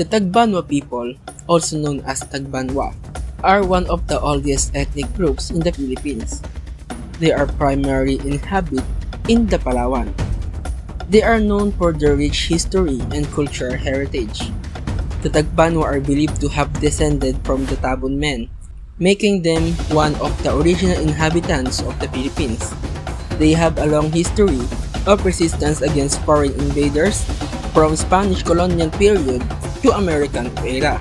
The Tagbanwa people, also known as Tagbanwa, are one of the oldest ethnic groups in the Philippines. They are primarily inhabit in the Palawan. They are known for their rich history and cultural heritage. The Tagbanwa are believed to have descended from the Tabon men, making them one of the original inhabitants of the Philippines. They have a long history of resistance against foreign invaders from Spanish colonial period to American era.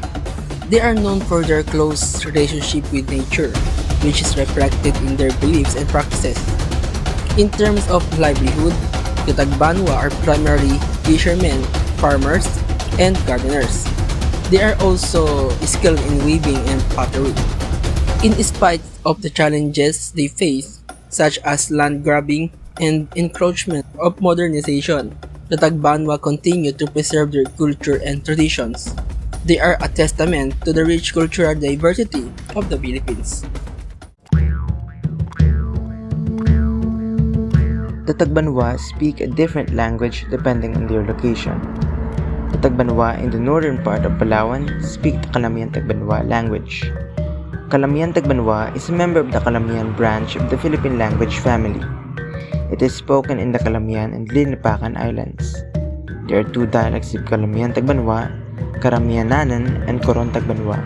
They are known for their close relationship with nature, which is reflected in their beliefs and practices. In terms of livelihood, the Tagbanwa are primarily fishermen, farmers, and gardeners. They are also skilled in weaving and pottery. In spite of the challenges they face, such as land grabbing and encroachment of modernization, the Tagbanwa continue to preserve their culture and traditions. They are a testament to the rich cultural diversity of the Philippines. The Tagbanwa speak a different language depending on their location. The Tagbanwa in the northern part of Palawan speak the Calamian Tagbanwa language. Calamian Tagbanwa is a member of the Calamian branch of the Philippine language family. It is spoken in the Calamian and Linapakan Islands. There are two dialects of Calamian Tagbanwa, Karamiananan and Coron Tagbanwa.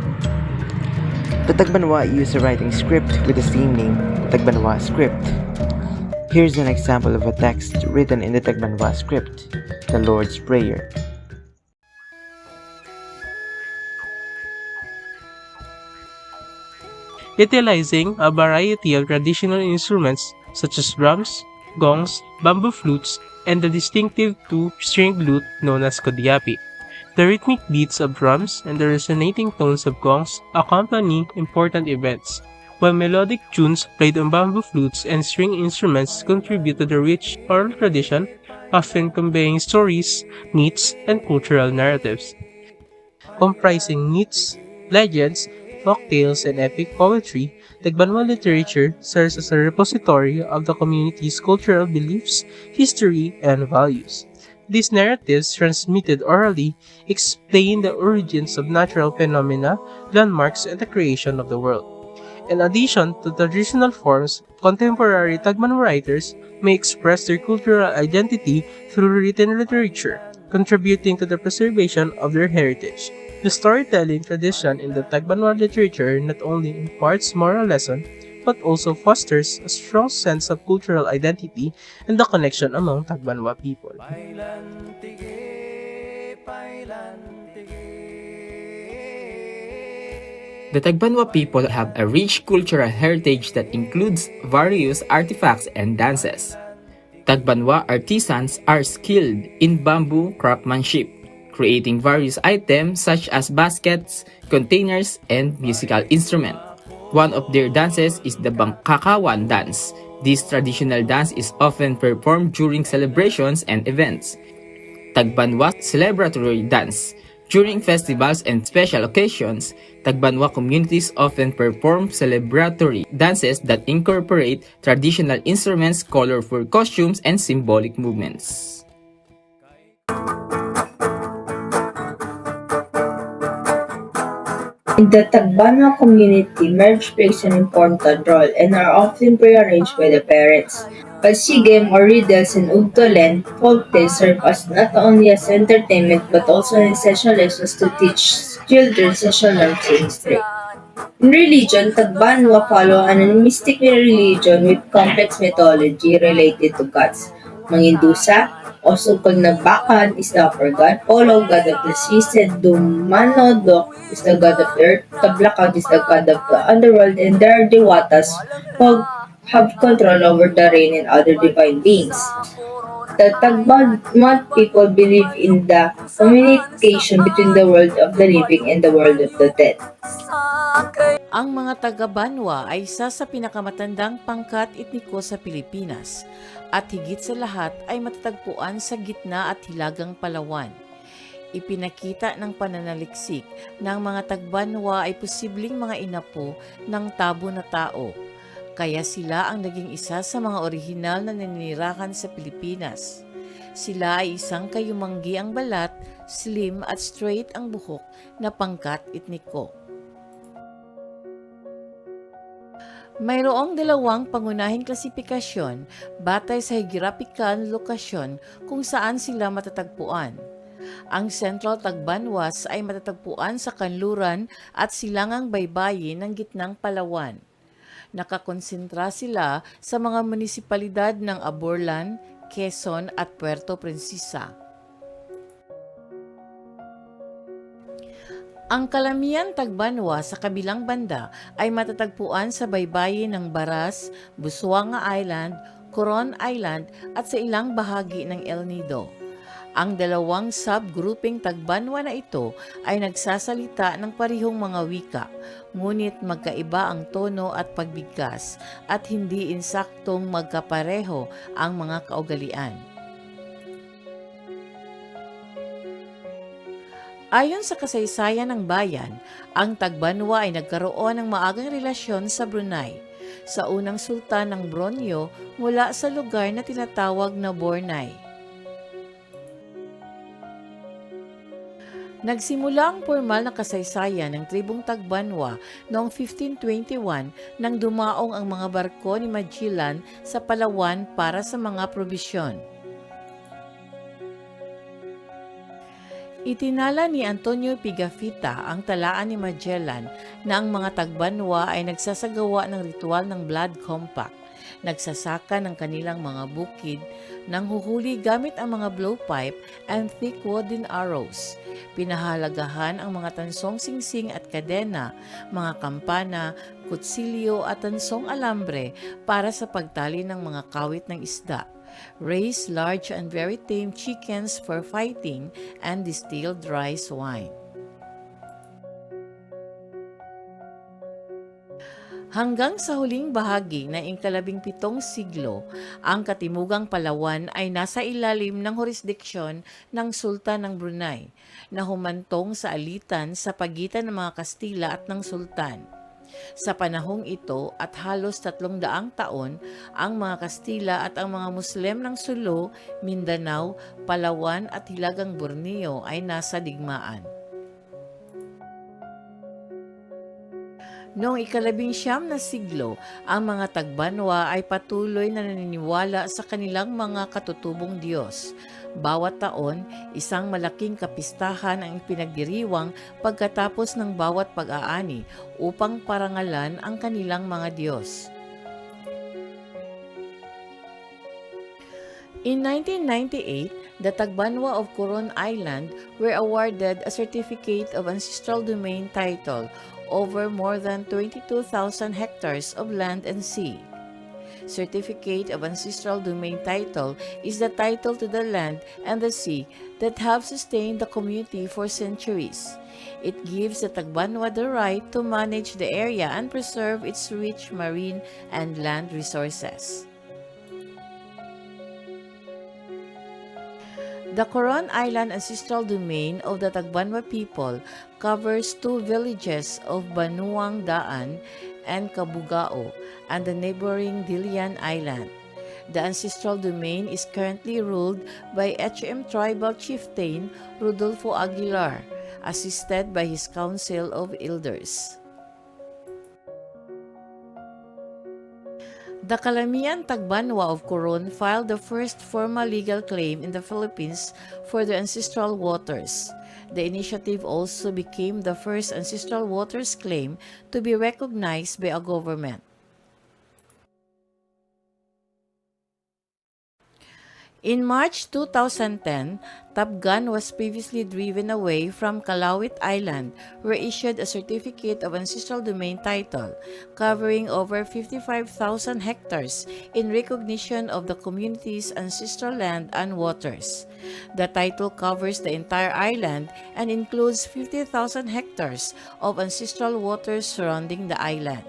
The Tagbanwa use a writing script with the same name, Tagbanwa script. Here's an example of a text written in the Tagbanwa script, the Lord's Prayer. Utilizing a variety of traditional instruments such as drums, gongs, bamboo flutes, and the distinctive two-stringed lute known as kodiapi. The rhythmic beats of drums and the resonating tones of gongs accompany important events, while melodic tunes played on bamboo flutes and string instruments contribute to the rich oral tradition, often conveying stories, myths, and cultural narratives. Comprising myths, legends, folktales, and epic poetry, Tagbanwa literature serves as a repository of the community's cultural beliefs, history, and values. These narratives, transmitted orally, explain the origins of natural phenomena, landmarks, and the creation of the world. In addition to traditional forms, contemporary Tagbanwa writers may express their cultural identity through written literature, contributing to the preservation of their heritage. The storytelling tradition in the Tagbanwa literature not only imparts moral lessons, but also fosters a strong sense of cultural identity and the connection among Tagbanwa people. The Tagbanwa people have a rich cultural heritage that includes various artifacts and dances. Tagbanwa artisans are skilled in bamboo craftsmanship, creating various items such as baskets, containers, and musical instruments. One of their dances is the Bangkakawan dance. This traditional dance is often performed during celebrations and events. Tagbanwa celebratory dance. During festivals and special occasions, Tagbanwa communities often perform celebratory dances that incorporate traditional instruments, colorful costumes, and symbolic movements. In the Tagbanwa community, marriage plays an important role and are often prearranged by the parents. Pasigem or riddles and ugtolen, folktales serve as not only as entertainment but also an essential lessons to teach children social norms and history. In religion, Tagbanwa follow an animistic religion with complex mythology related to gods. Mangindusa, also called na Bakan, is the upper god. Polo, god of the sea, and Dumanodok is the god of the earth. Tablakad is the god of the underworld, and there are Dewatas who have control over the rain and other divine beings. The Tagbanwa people believe in the communication between the world of the living and the world of the dead. Ang mga taga-Banwa ay isa sa pinakamatandang pangkat etniko sa Pilipinas at higit sa lahat ay matatagpuan sa gitna at hilagang Palawan. Ipinakita ng pananaliksik ng mga tagbanwa ay posibleng mga inapo ng tabo na tao. Kaya sila ang naging isa sa mga orihinal na naninirahan sa Pilipinas. Sila ay isang kayumanggi ang balat, slim at straight ang buhok na pangkat etniko. Mayroong dalawang pangunahing klasifikasyon batay sa geographical lokasyon kung saan sila matatagpuan. Ang Central Tagbanwas ay matatagpuan sa kanluran at silangang baybayin ng gitnang Palawan. Nakakonsentra sila sa mga munisipalidad ng Aborlan, Quezon at Puerto Princesa. Ang Kalamian Tagbanwa sa kabilang banda ay matatagpuan sa baybayin ng Baras, Busuanga Island, Coron Island at sa ilang bahagi ng El Nido. Ang dalawang subgrouping Tagbanwa na ito ay nagsasalita ng parihong mga wika, ngunit magkaiba ang tono at pagbigkas at hindi insaktong magkapareho ang mga kaugalian. Ayon sa kasaysayan ng bayan, ang Tagbanwa ay nagkaroon ng maagang relasyon sa Brunei, sa unang sultan ng Borneo mula sa lugar na tinatawag na Bornay. Nagsimula ang formal na kasaysayan ng tribong Tagbanwa noong 1521 nang dumaong ang mga barko ni Magellan sa Palawan para sa mga probisyon. Itinala ni Antonio Pigafetta ang talaan ni Magellan na ang mga Tagbanwa ay nagsasagawa ng ritual ng blood compact, nagsasaka ng kanilang mga bukid, nanghuhuli gamit ang mga blowpipe and thick wooden arrows. Pinahalagahan ang mga tansong singsing at kadena, mga kampana, kutsilyo at tansong alambre para sa pagtali ng mga kawit ng isda. Raise large and very tame chickens for fighting, and distilled rice wine. Hanggang sa huling bahagi na ika-17 siglo, ang katimugang Palawan ay nasa ilalim ng jurisdiksyon ng Sultan ng Brunei, na humantong sa alitan sa pagitan ng mga Kastila at ng Sultan. Sa panahong ito at halos 300 taon, ang mga Kastila at ang mga Muslim ng Sulu, Mindanao, Palawan at Hilagang Borneo ay nasa digmaan. Noong ika-19 na siglo, ang mga Tagbanwa ay patuloy na naniniwala sa kanilang mga katutubong Diyos. Bawat taon, isang malaking kapistahan ang ipinagdiriwang pagkatapos ng bawat pag-aani upang parangalan ang kanilang mga Diyos. In 1998, the Tagbanwa of Coron Island were awarded a Certificate of Ancestral Domain title over more than 22,000 hectares of land and sea. Certificate of Ancestral Domain title is the title to the land and the sea that have sustained the community for centuries. It gives the Tagbanwa the right to manage the area and preserve its rich marine and land resources. The Coron Island Ancestral Domain of the Tagbanwa people covers 2 villages of Banuang Daan and Kabugao and the neighboring Dilian Island. The ancestral domain is currently ruled by HM Tribal Chieftain Rodolfo Aguilar, assisted by his Council of Elders. The Kalamian Tagbanwa of Coron filed the first formal legal claim in the Philippines for their ancestral waters. The initiative also became the first ancestral waters claim to be recognized by a government. In March 2010, Top Gun was previously driven away from Kalawit Island, where issued a certificate of ancestral domain title, covering over 55,000 hectares in recognition of the community's ancestral land and waters. The title covers the entire island and includes 50,000 hectares of ancestral waters surrounding the island.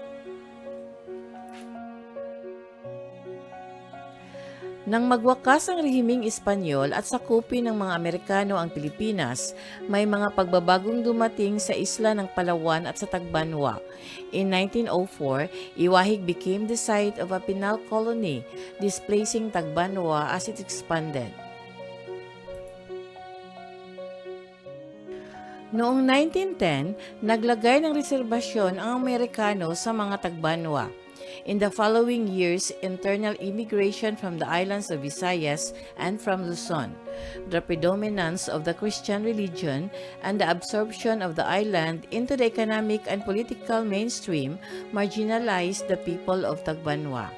Nang magwakas ang rehimeng Espanyol at sakupin ng mga Amerikano ang Pilipinas, may mga pagbabagong dumating sa isla ng Palawan at sa Tagbanwa. In 1904, Iwahig became the site of a penal colony, displacing Tagbanwa as it expanded. Noong 1910, naglagay ng reserbasyon ang Amerikano sa mga Tagbanwa. In the following years, internal immigration from the islands of Visayas and from Luzon, the predominance of the Christian religion, and the absorption of the island into the economic and political mainstream marginalized the people of Tagbanwa.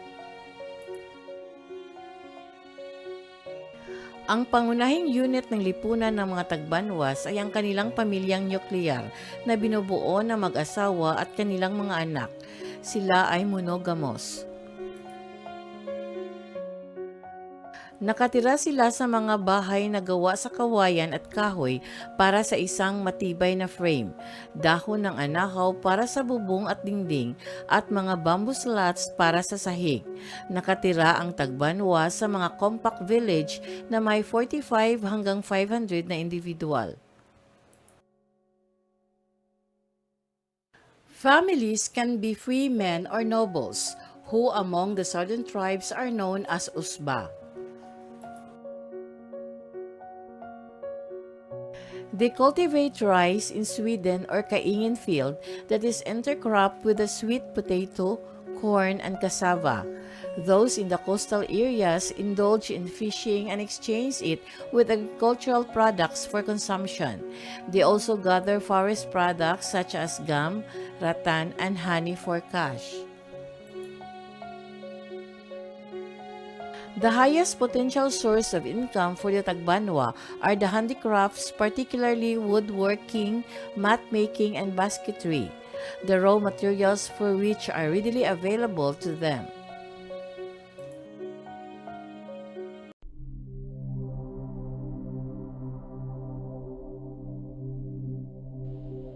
Ang pangunahing unit ng lipunan ng mga Tagbanwas ay ang kanilang pamilyang nuklear na binubuo ng mag-asawa at kanilang mga anak. Sila ay monogamous. Nakatira sila sa mga bahay na gawa sa kawayan at kahoy para sa isang matibay na frame, dahon ng anahaw para sa bubong at dingding, at mga bamboo slats para sa sahig. Nakatira ang Tagbanwa sa mga compact village na may 45 hanggang 500 na individual. Families can be free men or nobles, who among the southern tribes are known as usba. They cultivate rice in Sweden or kaingin field that is intercropped with the sweet potato, corn, and cassava. Those in the coastal areas indulge in fishing and exchange it with agricultural products for consumption. They also gather forest products such as gum, rattan, and honey for cash. The highest potential source of income for the Tagbanwa are the handicrafts, particularly woodworking, mat making, and basketry, the raw materials for which are readily available to them.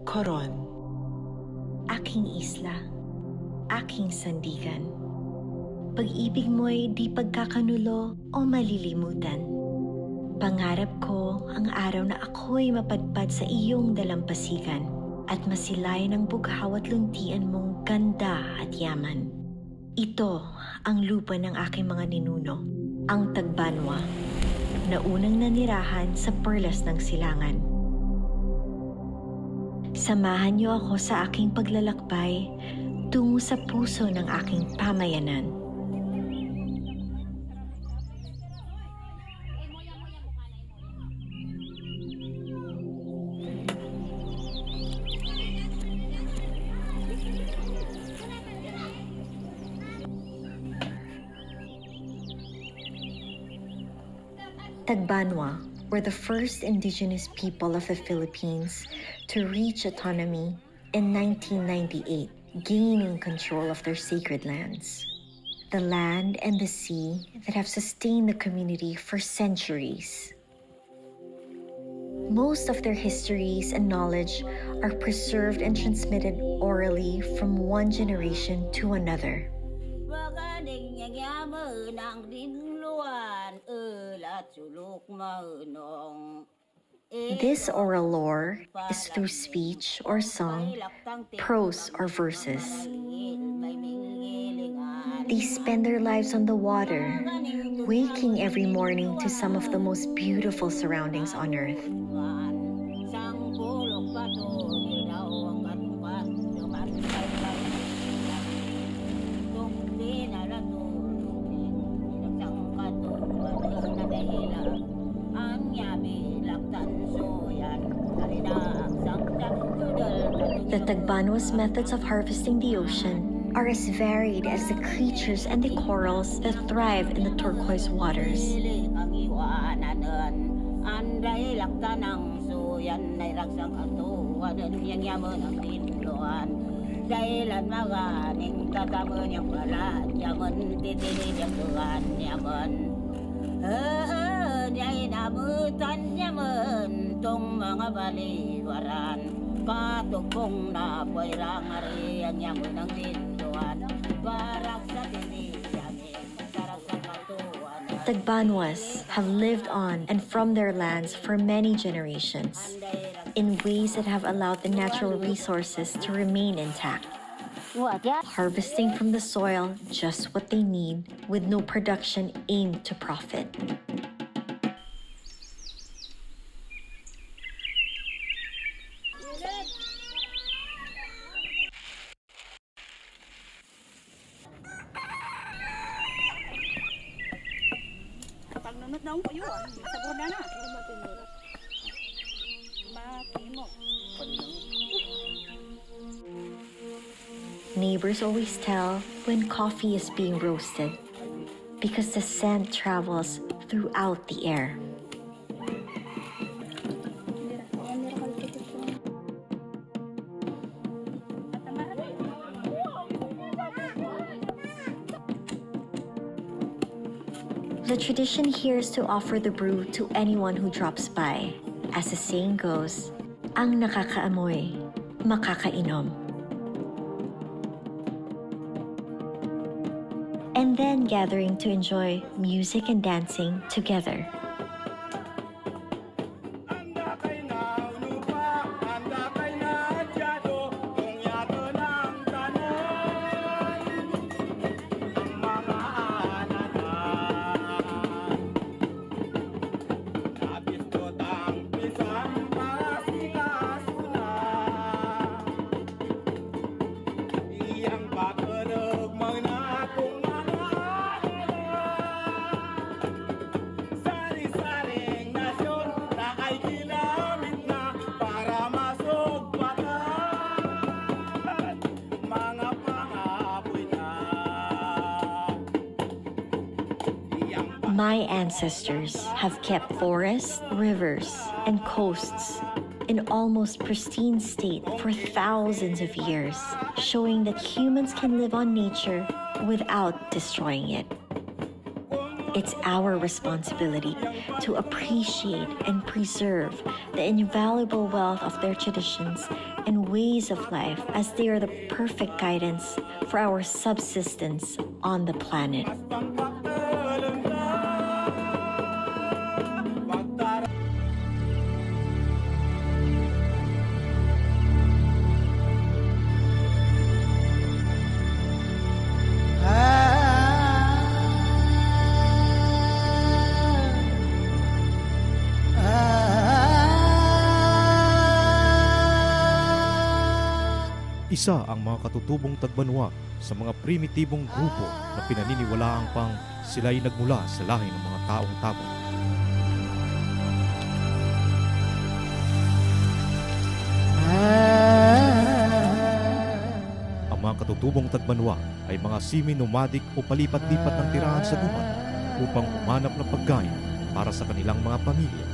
Coron. Aking isla, aking sandigan. Pag-ibig mo'y di pagkakanulo o malilimutan. Pangarap ko ang araw na ako'y mapadpad sa iyong dalampasigan at masilay ng bughaw at luntian mong ganda at yaman. Ito ang lupa ng aking mga ninuno, ang Tagbanwa, na unang nanirahan sa perlas ng silangan. Samahan niyo ako sa aking paglalakbay tungo sa puso ng aking pamayanan. Tagbanwa were the first indigenous people of the Philippines to reach autonomy in 1998, gaining control of their sacred lands, the land and the sea that have sustained the community for centuries. Most of their histories and knowledge are preserved and transmitted orally from one generation to another. This oral lore is through speech or song, prose or verses. They spend their lives on the water, waking every morning to some of the most beautiful surroundings on earth. The Tagbanwa's methods of harvesting the ocean are as varied as the creatures and the corals that thrive in the turquoise waters. wananen andai lakta ng suyan ay raksang katuwanan yang yaman ang tinluan dailan maganing tataman yang balat yaman titili yang tuhan yaman jay nabutan yaman tong mga baliwaran katubong na poirang ari ang yaman ang tinluan barak sa tiniyamin sarap sa katuwanan. Tagbanwas have lived on and from their lands for many generations in ways that have allowed the natural resources to remain intact. Harvesting from the soil just what they need with no production aimed to profit. Pagnunod na ang kuyo, sa borda na. Makimo. Neighbors always tell when coffee is being roasted because the scent travels throughout the air. The tradition here is to offer the brew to anyone who drops by. As the saying goes, ang nakakaamoy, makakainom. And then gathering to enjoy music and dancing together. My ancestors have kept forests, rivers, and coasts in almost pristine state for thousands of years, showing that humans can live on nature without destroying it. It's our responsibility to appreciate and preserve the invaluable wealth of their traditions and ways of life, as they are the perfect guidance for our subsistence on the planet. Isa ang mga katutubong Tagbanwa sa mga primitibong grupo na pinaniniwalaang pang sila'y nagmula sa lahi ng mga taong tabon. Ang mga katutubong Tagbanwa ay mga semi-nomadic o palipat-lipat ng tirahan sa gubat upang umanap ng pagkain para sa kanilang mga pamilya.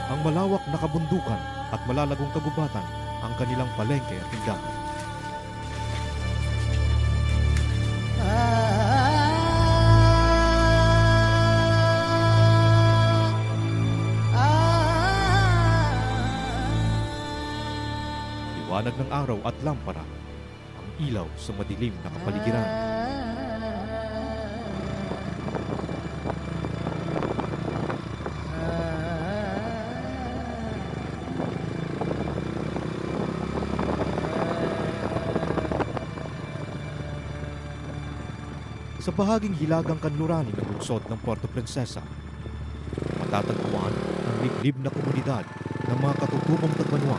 Ang malawak na kabundukan at malalagong kagubatan ang kanilang palengke at tindahan. Liwanag ng araw at lampara, ang ilaw sa madilim na kapaligiran. Sa bahaging hilagang kanlurani ng lungsod ng Puerto Princesa, matatagpuan ang liblib na komunidad ng mga katutubong Tagbanwa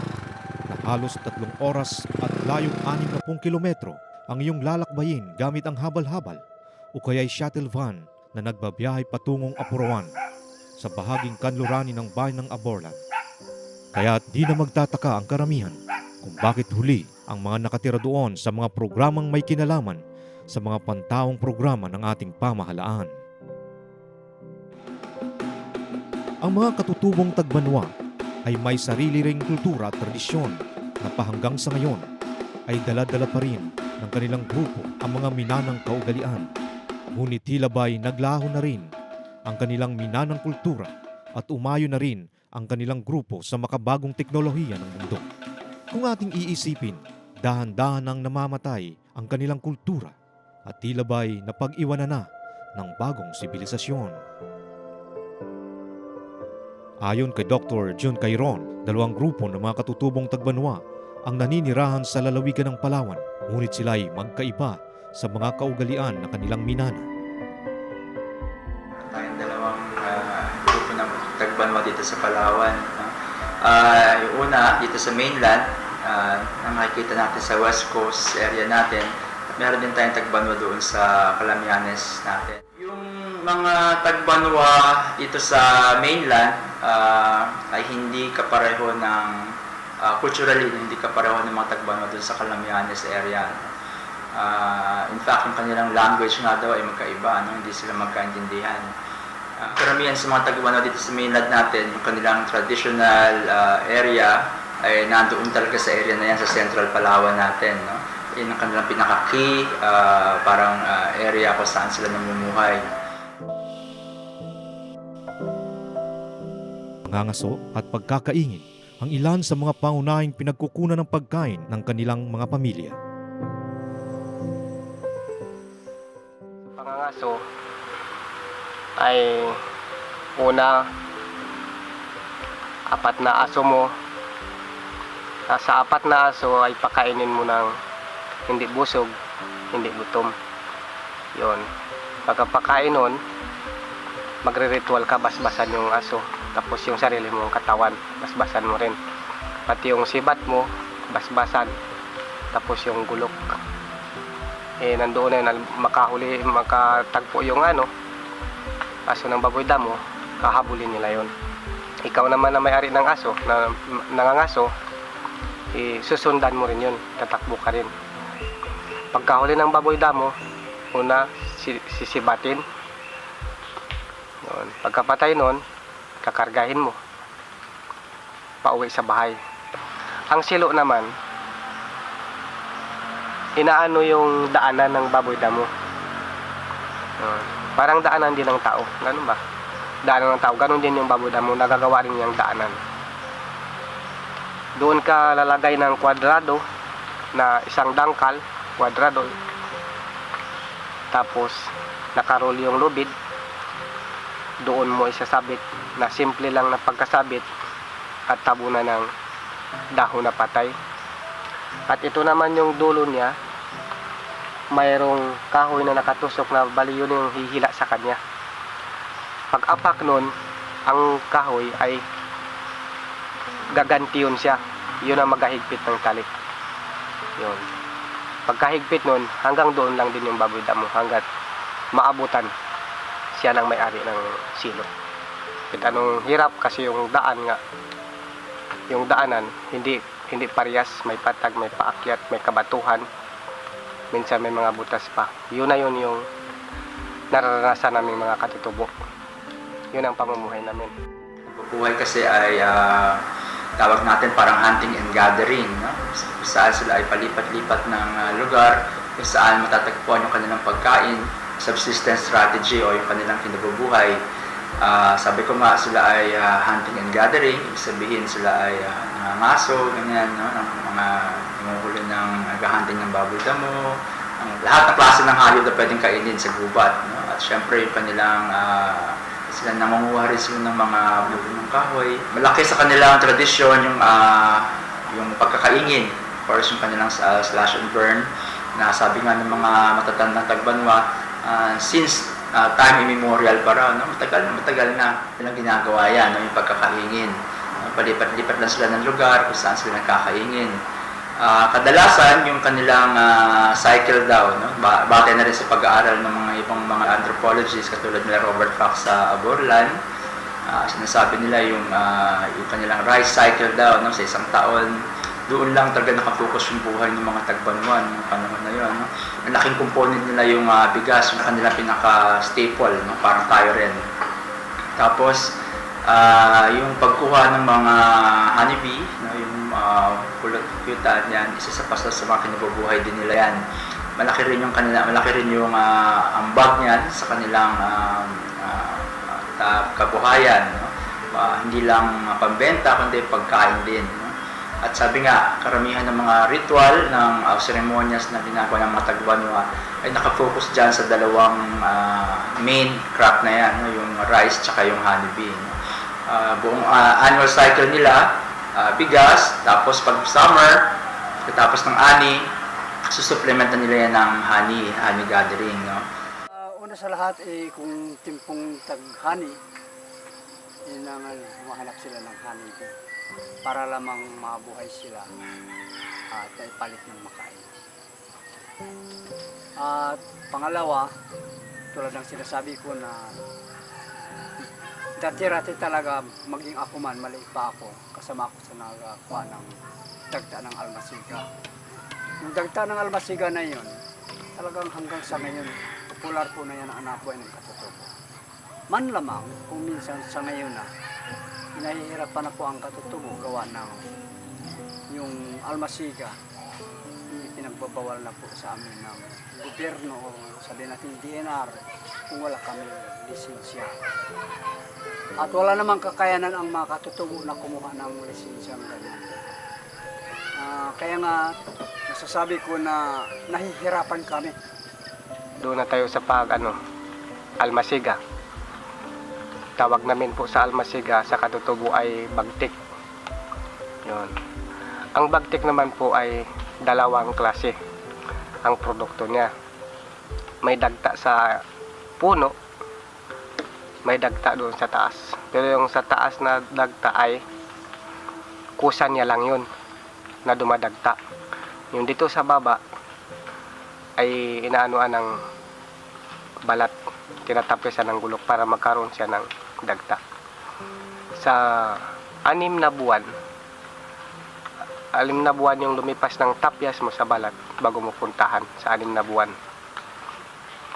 na halos 3 oras at layong 60 kilometro ang iyong lalakbayin gamit ang habal-habal o kaya'y shuttle van na nagbabiyahe patungong Apurawan sa bahaging kanlurani ng bayan ng Aborlan. Kaya di na magtataka ang karamihan kung bakit huli ang mga nakatira doon sa mga programang may kinalaman sa mga pantaong programa ng ating pamahalaan. Ang mga katutubong Tagbanwa ay may sarili ring kultura at tradisyon na pahanggang sa ngayon ay dala-dala pa rin ng kanilang grupo ang mga minanang kaugalian. Ngunit tila ba'y naglaho na rin ang kanilang minanang kultura at umayo na rin ang kanilang grupo sa makabagong teknolohiya ng mundo. Kung ating iisipin, dahan-dahan nang namamatay ang kanilang kultura at tila ba'y napag-iwanan na ng bagong sibilisasyon. Ayon kay Dr. Jun Cairon, 2 grupo ng mga katutubong Tagbanwa ang naninirahan sa lalawigan ng Palawan, ngunit sila'y magkaiba sa mga kaugalian na kanilang minana. Tayong 2 grupo ng Tagbanwa dito sa Palawan. Yung una, dito sa mainland, na makikita natin sa West Coast area natin. At meron din tayong Tagbanwa doon sa Calamianes natin. Yung mga Tagbanwa dito sa mainland ay hindi kapareho ng culturally, hindi kapareho ng mga Tagbanwa doon sa Calamianes area. In fact, yung kanilang language nga daw ay magkaiba, hindi sila magkaintindihan. Karamihan sa mga Tagbanwa dito sa mainland natin, yung kanilang traditional area ay nandoon talaga sa area na yan, sa Central Palawan natin. Yun ang kanilang pinaka-key, parang area kung saan sila namumuhay. Pangangaso at pagkakaingin ang ilan sa mga pangunahing pinagkukunan ng pagkain ng kanilang mga pamilya. Pangangaso ay una, 4 na aso mo. Sa 4 na aso ay pakainin mo ng hindi busog, hindi gutom. Yun. Pagkapakain nun, magre-ritual ka, basbasan yung aso. Tapos yung sarili mong katawan, basbasan mo rin. Pati yung sibat mo, basbasan. Tapos yung gulok. Nandoon na yun, makatagpo yung aso ng baboy damo, kahabulin nila yon. Ikaw naman na may-ari ng aso, na nangangaso, susundan mo rin yun, tatakbo ka rin. Pagkahuli ng baboy damo, una, sisibatin. Yun. Pagkapatay nun, kakargahin mo, pauwi sa bahay. Ang silo naman, inaano yung daanan ng baboy damo. Parang daanan din ng tao. Ganun ba? Daanan ng tao. Ganun din yung baboy damo. Nagagawa rin yung daanan. Doon ka lalagay ng kwadrado na isang dangkal, kwadrado. Tapos, nakarol yung lubid. Doon mo isasabit na simple lang na pagkasabit at tabunan ng dahon na patay. At ito naman yung dulo niya, mayroong kahoy na nakatusok na bali yun yung hihila sa kanya. Pag apak nun, ang kahoy ay gaganti yun siya. Yun ang magahigpit ng tali. Yun. Pagkahigpit nun, hanggang doon lang din yung baboy damo, hanggat maabutan siya ng may-ari ng silo. At anong hirap kasi yung daan nga, yung daanan, hindi parehas, may patag, may paakyat, may kabatuhan, minsan may mga butas pa. Yun na yun yung nararanasan namin mga katutubo. Yun ang pamumuhay namin. Buhay kasi ay tawag natin parang hunting and gathering, no? Saan sila ay palipat-lipat ng lugar, saan matatagpuan yung kanilang pagkain, subsistence strategy o yung kanilang kinabubuhay. Sabi ko nga, sila ay hunting and gathering, ibig sabihin sila ay nangangaso, ganyan, no? Ng mga nanguhuli ng naghahunting ng baboy damo, lahat ng klase ng hayop na pwedeng kainin sa gubat, no? At syempre yung kanilang sila nangunguha rin sila ng mga buto ng kahoy. Malaki sa kanilang tradisyon yung pagkakaingin, of course yung kanilang slash and burn, na sabi nga ng mga matatandang Tagbanwa, since time immemorial pa raw, no? matagal na nilang ginagawa yan, no? Yung pagkakaingin. Palipat-lipat lang sila ng lugar kung saan sila nagkakaingin. Kadalasan yung kanilang cycle daw, no? Batay na rin sa pag-aaral ng mga ibang mga anthropologists katulad nila Robert Fox sa Aborlan, Sinasabi nila yung kanilang rice cycle daw, no, sa isang taon. Doon lang talaga nakapokus yung buhay ng mga Tagbanwa ng panahon na yun. No? Ang laking component nila yung bigas, yung kanilang pinaka-staple, no? Parang tayo rin. Tapos, yung pagkuha ng mga honeybee, no? Yung pulot-putan yan, isa sa pasal sa mga kinabubuhay din nila yan. Malaki rin yung ambag niyan sa kanilang kabuhayan. No? Hindi lang pambenta, kundi pagkain din. No? At sabi nga, karamihan ng mga ritual ng ceremonias na ginagawa ng mga Tagbanwa ay nakafocus dyan sa dalawang main crop na yan, no? Yung rice tsaka yung honeybee. No? Buong annual cycle nila, bigas, tapos pag summer, tapos ng ani, susupplementan nila yan ng honey gathering. No? Una sa lahat, kung timpong tag-honey, humahanap sila ng honeybee para lamang mabuhay sila at ipalit ng makain. At pangalawa, tulad ng sinasabi ko na dati-rati talaga, maging ako man, maliit pa ako, kasama ako sa nagakuha ng dagta ng almasiga. Yung dagta ng almasiga na yun, talagang hanggang sa ngayon, popular po na yan ang anapoy ng katutubo. Man lamang, kung minsan sa ngayon na, hinahihirapan na po ang katutubo gawa ng yung almasiga, hindi pinagbabawal na po sa amin ng gobyerno o sabihin natin DNR kung wala kami lisensya. At wala namang kakayanan ang mga katutubo na kumuha ng lisensya ng ganyan. Kaya nga, nasasabi ko na nahihirapan kami. Doon na tayo sa almasiga. Tawag namin po sa almasiga sa katutubo ay bagtik. Yun. Ang bagtik naman po ay dalawang klase ang produkto niya. May dagta sa puno, may dagta doon sa taas. Pero yung sa taas na dagta ay kusa niya lang yun na dumadagta. Yung dito sa baba ay inaanuan ng balat, tinatapisan ng gulok para magkaroon siya ng dagta. Sa 6 na buwan yung lumipas ng tapyas mo sa balat bago mo puntahan sa 6 na buwan.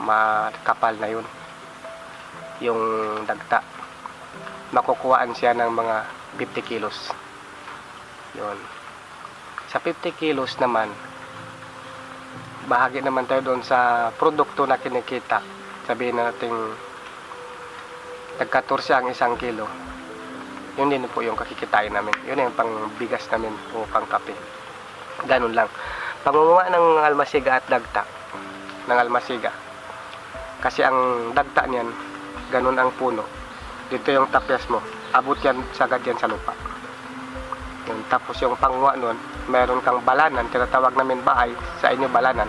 Makapal na yun yung dagta. Makukuhaan siya ng mga 50 kilos. Yun. Sa 50 kilos naman, bahagi naman tayo doon sa produkto na kinikita. Sabihin na natin tag-14 ang 1 kilo. Yun din po yung kakikitain namin. Yun yung pang bigas namin o pang kape. Ganun lang. Pangunguha ng almasiga at dagta ng almasiga. Kasi ang dagta niyan, ganun ang puno. Dito yung tapyas mo. Abot yan sagad yan sa lupa. Yun. Tapos yung pangunguha nun, meron kang balanan. Tinatawag namin bahay. Sa inyo balanan.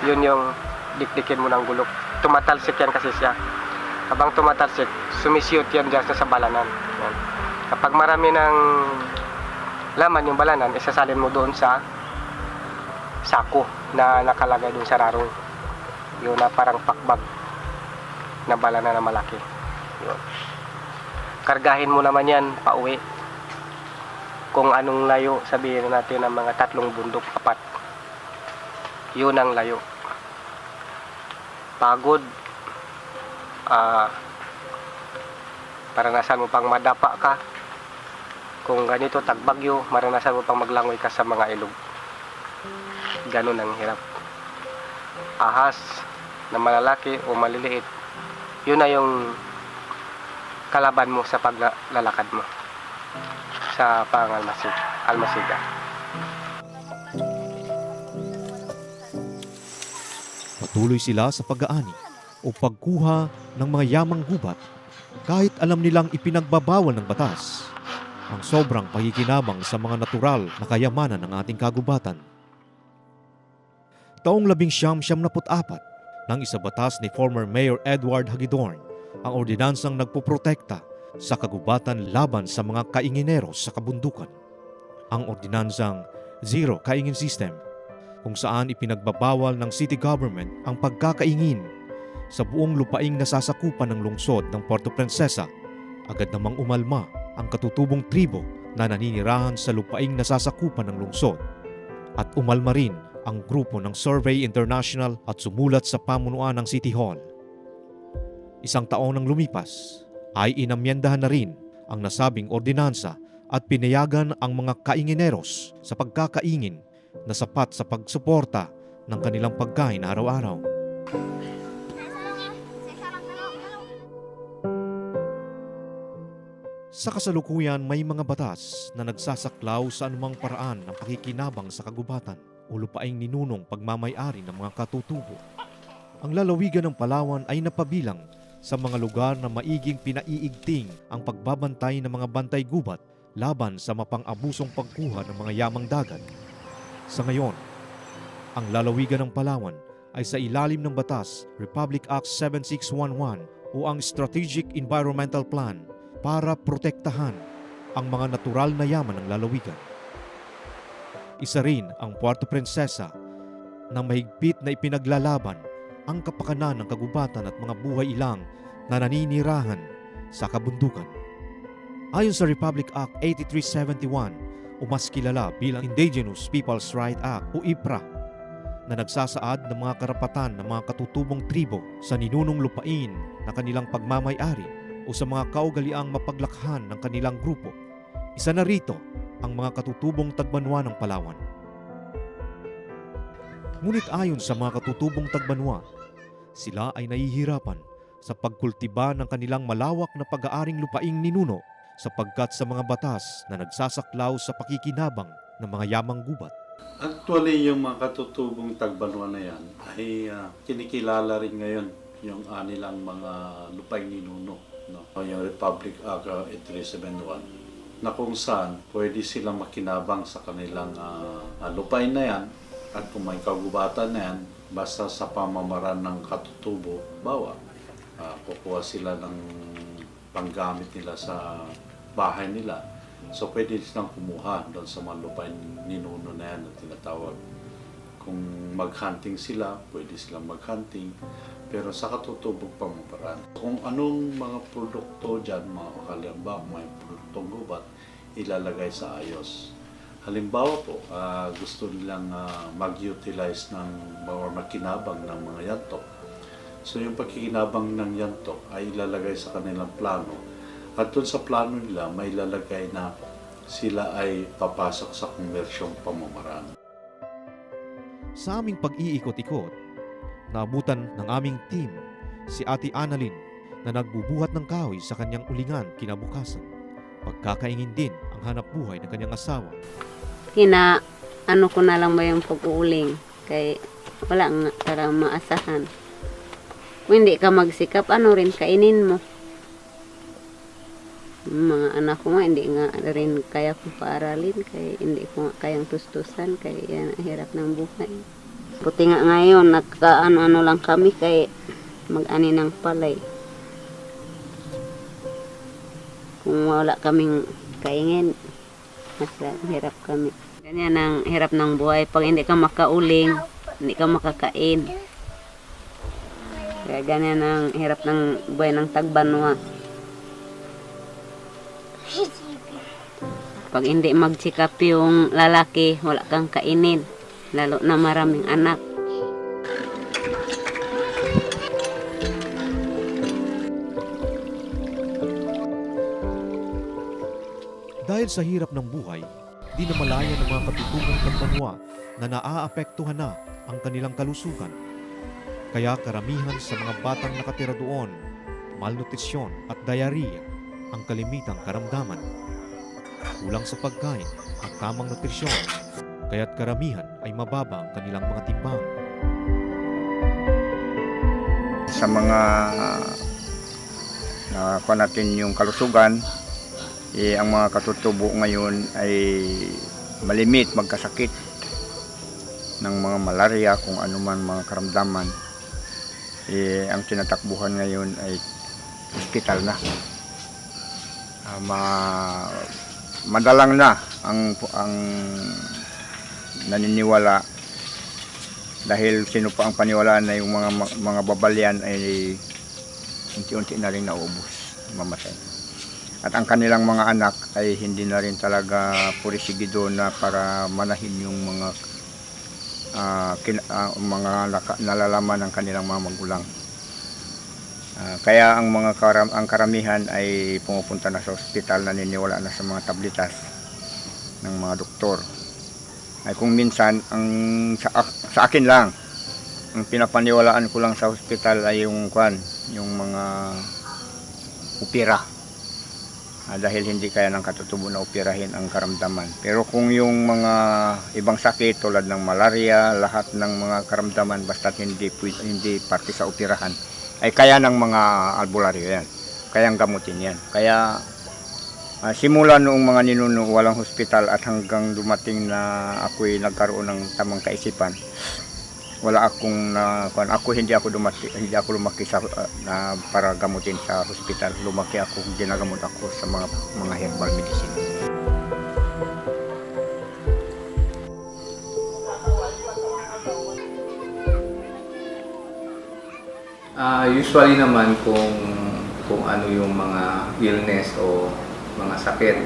Yun yung dikdikin mo ng gulok. Tumatalsik yan kasi siya. Habang tumatalsik, sumisiyot yan dyan sa balanan. Yan. Kapag marami ng laman yung balanan, isasalin mo doon sa sako na nakalagay doon sa rarong. Yun na parang pakbag na balanan na malaki. Yun. Kargahin mo naman yan pauwi. Kung anong layo, sabihin natin ng mga 3 bundok, 4. Yun ang layo. Pagod. Maranasan mo pang madapa ka. Kung ganito tagbagyo, maranasan mo pang maglangoy ka sa mga ilog. Ganun ang hirap. Ahas na malalaki o maliliit, yun na yung kalaban mo sa paglalakad mo sa almasiga. Patuloy sila sa pag-aani o pagkuha ng mga yamang gubat kahit alam nilang ipinagbabawal ng batas ang sobrang pakikinabang sa mga natural na kayamanan ng ating kagubatan. Taong 1974 nang isabatas ni former Mayor Edward Hagidorn ang ordinansang nagpoprotekta sa kagubatan laban sa mga kaingineros sa kabundukan. Ang ordinansang Zero Kaingin System, kung saan ipinagbabawal ng city government ang pagkakaingin sa buong lupaing nasasakupan ng lungsod ng Puerto Princesa Agad namang umalma ang katutubong tribo na naninirahan sa lupaing nasasakupan ng lungsod. At umalma rin ang grupo ng Survey International at sumulat sa pamunuan ng City Hall. Isang taon nang lumipas ay inamyendahan na rin ang nasabing ordinansa at pinayagan ang mga kaingineros sa pagkakaingin na sapat sa pagsuporta ng kanilang pagkain araw-araw. Sa kasalukuyan, may mga batas na nagsasaklaw sa anumang paraan ng pakikinabang sa kagubatan o lupaing ninunong pagmamay-ari ng mga katutubo. Ang lalawigan ng Palawan ay napabilang sa mga lugar na maiging pinaiigting ang pagbabantay ng mga bantay gubat laban sa mapang-abusong pagkuha ng mga yamang dagat. Sa ngayon, ang lalawigan ng Palawan ay sa ilalim ng batas Republic Act 7611 o ang Strategic Environmental Plan para protektahan ang mga natural na yaman ng lalawigan. Isa rin ang Puerto Princesa na mahigpit na ipinaglalaban ang kapakanan ng kagubatan at mga buhay ilang na naninirahan sa kabundukan. Ayon sa Republic Act 8371 o mas kilala bilang Indigenous Peoples' Rights Act o IPRA, na nagsasaad ng mga karapatan ng mga katutubong tribo sa ninunong lupain na kanilang pagmamay-ari o sa mga kaugaliang mapaglakhan ng kanilang grupo. Isa na rito ang mga katutubong Tagbanwa ng Palawan. Ngunit ayon sa mga katutubong Tagbanwa, sila ay nahihirapan sa pagkultiba ng kanilang malawak na pag-aaring lupaing ninuno sapagkat sa mga batas na nagsasaklaw sa pakikinabang ng mga yamang gubat. Actually, yung mga katutubong Tagbanwa na yan ay kinikilala rin ngayon yung anilang mga lupaing ninuno. No? Yung Republic Act 8371 na kung saan pwede silang makinabang sa kanilang lupain na yan at kung may kagubatan na yan basta sa pamamaraan ng katutubo, bawa kukuha sila ng panggamit nila sa bahay nila. So pwede silang kumuha doon sa mga lupain ninuno na yan na tinatawag. Kung mag-hunting sila, pwede silang mag-hunting. Pero sa katutubong pamamaraan. Kung anong mga produkto dyan, mga kalimbawa, may produktong gubat, ilalagay sa ayos. Halimbawa po, gusto nilang mag-utilize ng or makinabang ng mga yantok. So yung pagkikinabang ng yantok ay ilalagay sa kanilang plano. At doon sa plano nila, may ilalagay na sila ay papasok sa komersyong pamamaraan. Sa aming pag-iikot-ikot, naabutan ng aming team si Ate Annalyn na nagbubuhat ng kahoy sa kanyang ulingan kinabukasan. Pagkakaingin din ang hanap buhay ng kanyang asawa. Ano ko na lang ba yung pag-uuling kay wala nga talagang maasahan. Kung hindi ka magsikap, ano rin kainin mo. Mga anak ko nga, hindi nga rin kaya kong paaralin kay hindi ko nga kayang tustusan kay yan ang hirap ng buhay. Buti nga ngayon, nagkaano-ano lang kami kay mag-ani ng palay. Kung wala kaming kaingin, mas hirap kami. Ganyan ang hirap ng buhay. Pag hindi ka makauling, hindi ka makakain. Kaya ganyan ang hirap ng buhay ng Tagbanwa. Pag hindi magsikap yung lalaki, wala kang kainin. Lalo na maraming anak. Dahil sa hirap ng buhay, di na malaya ng mga katutubong Tagbanwa na naaapektuhan na ang kanilang kalusugan. Kaya karamihan sa mga batang nakatira doon, malnutrisyon at diarrhea ang kalimitang karamdaman. Kulang sa pagkain at tamang nutrisyon, kaya't karamihan ay mababa ang kanilang mga timbang. Sa mga nakuha natin yung kalusugan, ang mga katutubo ngayon ay malimit magkasakit ng mga malaria kung anuman mga karamdaman. Ang tinatakbuhan ngayon ay hospital na. Madalang na ang naniniwala dahil sino pa ang paniwalaan na yung mga babalyan ay unti-unti na rin naubos, mamatay. At ang kanilang mga anak ay hindi na rin talaga purisigido na para manahin yung mga nalalaman ng kanilang mga magulang. Kaya ang ang karamihan ay pumupunta na sa ospital, naniniwala na sa mga tablitas ng mga doktor. Ay kung minsan sa akin lang ang pinapaniwalaan ko lang sa ospital ay yung mga opera. Dahil hindi kaya ng katutubo na operahin ang karamdaman. Pero kung yung mga ibang sakit tulad ng malaria, lahat ng mga karamdaman basta hindi parte sa operahan, ay kaya ng mga albularyo yan. Kayang gamutin yan. Kaya simula noong mga ninuno, walang hospital at hanggang dumating na ako'y nagkaroon ng tamang kaisipan, wala akong hindi ako lumaki sa para gamutin sa hospital. Lumaki ako, ginagamot ako sa mga herbal medicine. Usually naman kung ano yung mga illness o mga sakit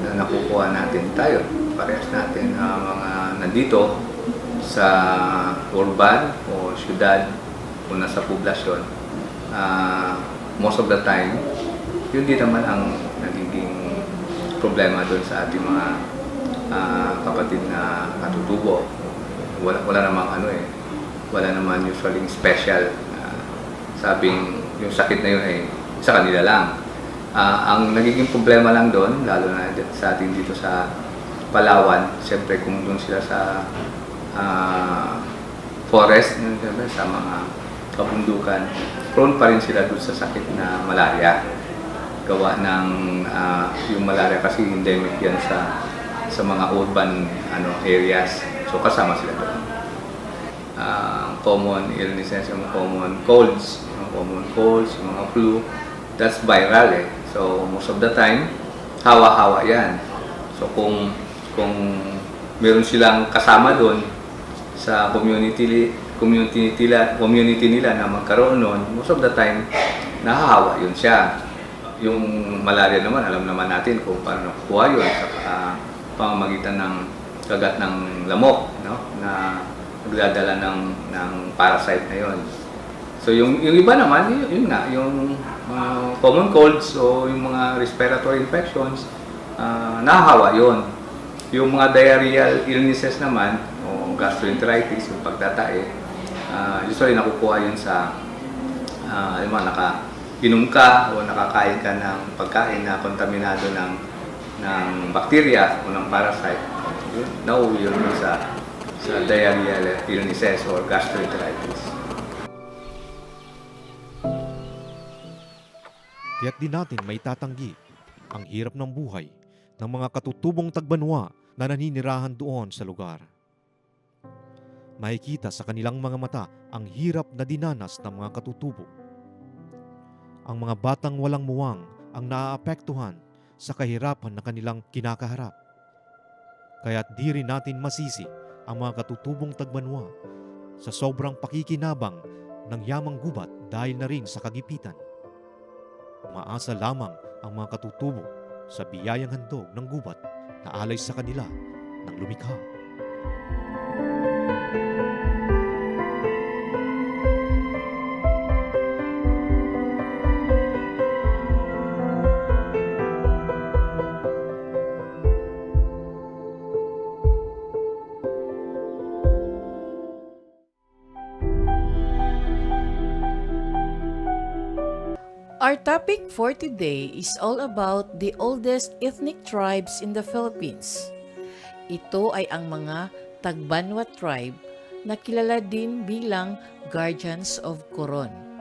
na nakukuha natin tayo, parehas natin mga nandito sa urban o syudad o nasa poblasyon, most of the time, yun din naman ang nagiging problema doon sa ating mga kapatid na katutubo. Wala namang wala naman usually special. Sabing yung sakit na yun ay sa kanila lang. Ang nagiging problema lang doon, lalo na sa atin dito sa Palawan, siyempre kung doon sila sa forest, sa mga kabundukan, prone pa rin sila doon sa sakit na malaria. Gawa ng yung malaria kasi endemic yan sa mga urban areas. So kasama sila doon. Common illnesses, yung common colds, yung mga flu, that's viral eh. So most of the time, hawa-hawa yan. So kung meron silang kasama doon sa community nila na magkaroon noon, most of the time, nahahawa yun siya. Yung malaria naman, alam naman natin kung paano nakukuha yun sa pamamagitan ng kagat ng lamok, no? Na nagdadala ng parasite na yun. So yung iba naman, yun nga, yung common colds o yung mga respiratory infections, nahahawa yun. Yung mga diarrheal illnesses naman, o gastroenteritis, yung pagtatae, usually nakukuha yun sa nakainom ka o nakakain ka ng pagkain na kontaminado ng bacteria o ng parasite. Nauwi yun sa diarrheal illnesses or gastroenteritis. Tiyak din natin may tatanggi ang hirap ng buhay ng mga katutubong Tagbanwa na naninirahan doon sa lugar. Makikita sa kanilang mga mata ang hirap na dinanas ng mga katutubo. Ang mga batang walang muwang ang naaapektuhan sa kahirapan na kanilang kinakaharap. Kaya't di rin natin masisi ang mga katutubong Tagbanwa sa sobrang pakikinabang ng yamang gubat dahil na rin sa kagipitan. Umaasa lamang ang mga katutubo sa biyayang handog ng gubat na alay sa kanila ng lumikha. Our topic for today is all about the oldest ethnic tribes in the Philippines. Ito ay ang mga Tagbanwa tribe na kilala din bilang Guardians of Coron.